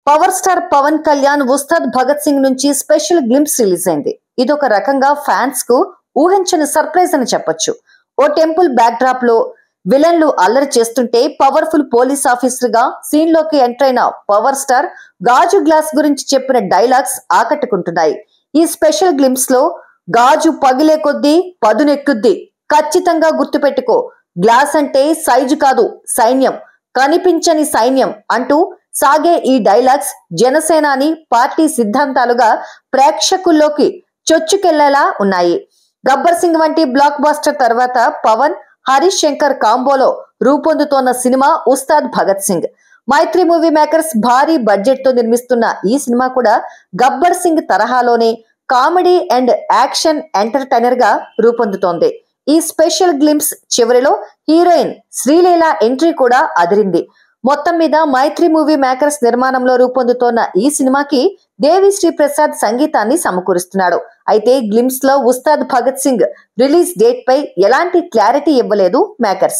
Power star Pawan Kalyan Ustaad Bhagat Singh నుంచి special glimpse release అయింది. ఇదొక రకంగా ఫ్యాన్స్ కు ఊహించని సర్ప్రైజ్ అని చెప్పొచ్చు. ఓ టెంపుల్ బ్యాక్ డ్రాప్ లో విలన్లు అల్లరి చేస్తుంటే పవర్ఫుల్ పోలీస్ ఆఫీసర్ గా సీన్ లోకి ఎంటర్ అయిన పవర్ స్టార్ గాజు గ్లాస్ గురించి చెప్పిన డైలాగ్స్ ఆకట్టుకుంటున్నాయి. ఈ స్పెషల్ గ్లింప్స్ లో గాజు పగిలే కొద్దీ పదునెక్కుద్ది, ఖచ్చితంగా గుర్తుపెట్టుకో, గ్లాస్ అంటే సైజు కాదు సైన్యం, కనిపించని సైన్యం అంటూ సాగే ఈ డైలాగ్స్ జనసేనాని పార్టీ సిద్ధాంతాలుగా ప్రేక్షకుల్లోకి చొచ్చుకెళ్లేలా ఉన్నాయి. గబ్బర్ సింగ్ వంటి బ్లాక్ బాస్టర్ తర్వాత పవన్ హరీష్ శంకర్ కాంబోలో రూపొందుతోన్న సినిమా ఉస్తాద్ భగత్ సింగ్. మైత్రి మూవీ మేకర్స్ భారీ బడ్జెట్ తో నిర్మిస్తున్న ఈ సినిమా కూడా గబ్బర్ సింగ్ తరహాలోనే కామెడీ అండ్ యాక్షన్ ఎంటర్టైనర్ గా రూపొందుతోంది. ఈ స్పెషల్ గ్లింప్స్ చివరిలో హీరోయిన్ శ్రీలీల ఎంట్రీ కూడా అదిరింది. మొత్తం మీద మైత్రి మూవీ మేకర్స్ నిర్మాణంలో రూపొందుతోన్న ఈ సినిమాకి దేవి శ్రీ ప్రసాద్ సంగీతాన్ని సమకూరుస్తున్నాడు. అయితే గ్లింప్స్ లో ఉస్తాద్ భగత్ సింగ్ రిలీజ్ డేట్ పై ఎలాంటి క్లారిటీ ఇవ్వలేదు మేకర్స్.